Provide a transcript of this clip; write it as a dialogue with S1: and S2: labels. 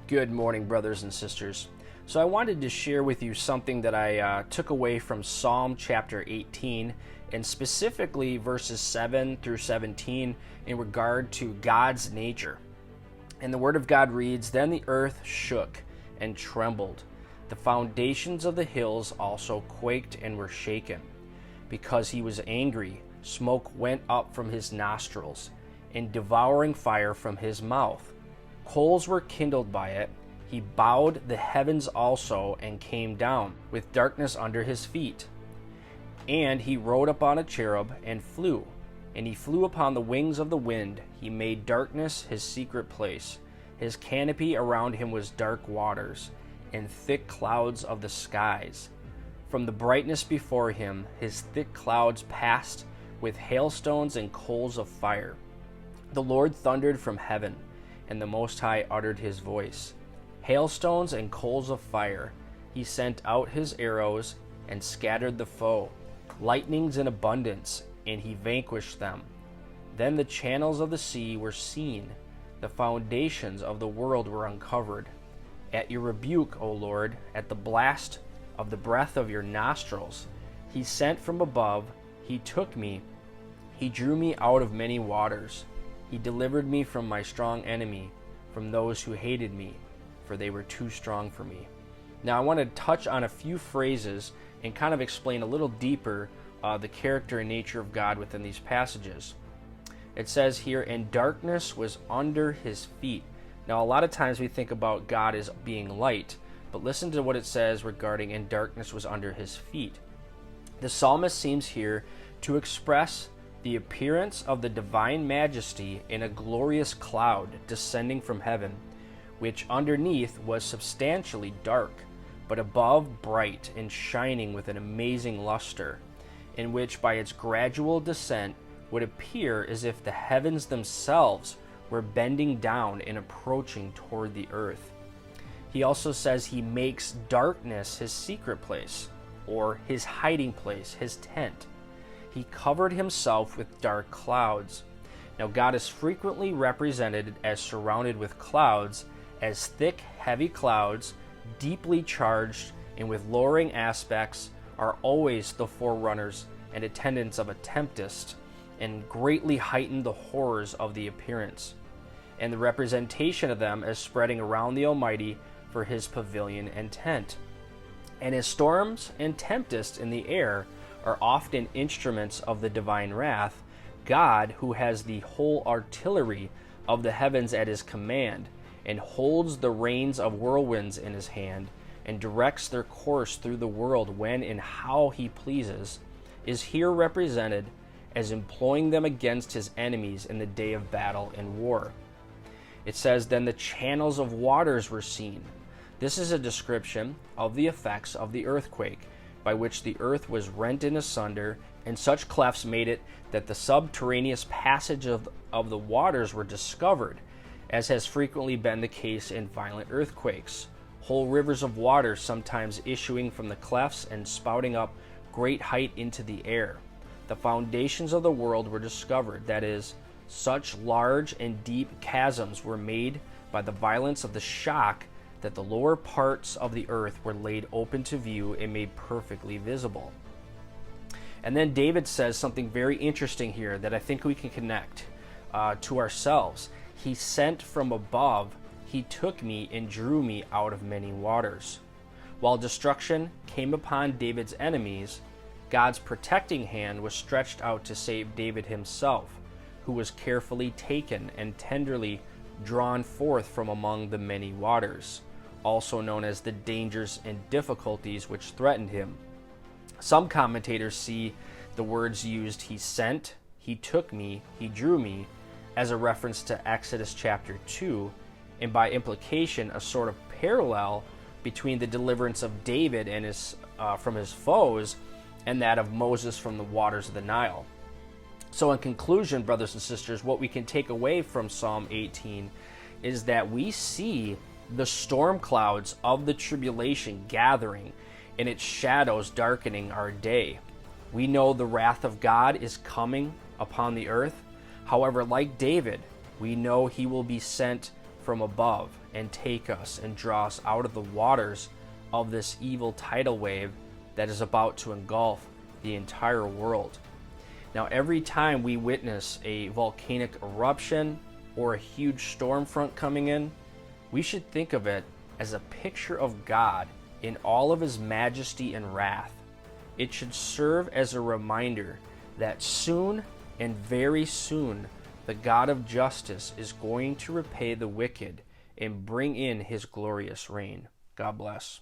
S1: Good morning, brothers and sisters. So I wanted to share with you something that I took away from Psalm chapter 18, and specifically verses 7 through 17 in regard to God's nature. And the Word of God reads, "Then the earth shook and trembled. The foundations of the hills also quaked and were shaken. Because he was angry, smoke went up from his nostrils, and devouring fire from his mouth. Coals were kindled by it. He bowed the heavens also and came down, with darkness under his feet. And he rode upon a cherub and flew. And he flew upon the wings of the wind. He made darkness his secret place. His canopy around him was dark waters, and thick clouds of the skies. From the brightness before him, his thick clouds passed with hailstones and coals of fire. The Lord thundered from heaven, and the Most High uttered his voice. Hailstones and coals of fire. He sent out his arrows and scattered the foe. Lightnings in abundance, and he vanquished them. Then the channels of the sea were seen. The foundations of the world were uncovered. At your rebuke, O Lord, at the blast of the breath of your nostrils, he sent from above, he took me, he drew me out of many waters. He delivered me from my strong enemy, from those who hated me, for they were too strong for me." Now I want to touch on a few phrases and kind of explain a little deeper the character and nature of God within these passages. It says here, "And darkness was under his feet." Now a lot of times we think about God as being light, but listen to what it says regarding "and darkness was under his feet." The psalmist seems here to express the appearance of the divine majesty in a glorious cloud descending from heaven, which underneath was substantially dark, but above bright and shining with an amazing luster, in which by its gradual descent would appear as if the heavens themselves were bending down and approaching toward the earth. He also says he makes darkness his secret place, or his hiding place, his tent. He covered himself with dark clouds. Now God is frequently represented as surrounded with clouds, as thick, heavy clouds, deeply charged and with lowering aspects, are always the forerunners and attendants of a tempest, and greatly heighten the horrors of the appearance, and the representation of them as spreading around the Almighty for his pavilion and tent. And as storms and tempests in the air are often instruments of the divine wrath, God, who has the whole artillery of the heavens at his command, and holds the reins of whirlwinds in his hand, and directs their course through the world when and how he pleases, is here represented as employing them against his enemies in the day of battle and war. It says, "Then the channels of waters were seen." This is a description of the effects of the earthquake, by which the earth was rent in asunder, and such clefts made it that the subterraneous passage of the waters were discovered, as has frequently been the case in violent earthquakes. Whole rivers of water sometimes issuing from the clefts and spouting up great height into the air. The foundations of the world were discovered, that is, such large and deep chasms were made by the violence of the shock that the lower parts of the earth were laid open to view and made perfectly visible. And then David says something very interesting here that I think we can connect to ourselves. "He sent from above, he took me and drew me out of many waters." While destruction came upon David's enemies, God's protecting hand was stretched out to save David himself, who was carefully taken and tenderly drawn forth from among the many waters, also known as the dangers and difficulties which threatened him. Some commentators see the words used, "he sent," "he took me," "he drew me," as a reference to Exodus chapter 2, and by implication a sort of parallel between the deliverance of David and from his foes and that of Moses from the waters of the Nile. So in conclusion, brothers and sisters, what we can take away from Psalm 18 is that we see the storm clouds of the tribulation gathering and its shadows darkening our day. We know the wrath of God is coming upon the earth. However, like David, we know he will be sent from above and take us and draw us out of the waters of this evil tidal wave that is about to engulf the entire world. Now, every time we witness a volcanic eruption or a huge storm front coming in, we should think of it as a picture of God in all of his majesty and wrath. It should serve as a reminder that soon and very soon the God of justice is going to repay the wicked and bring in his glorious reign. God bless.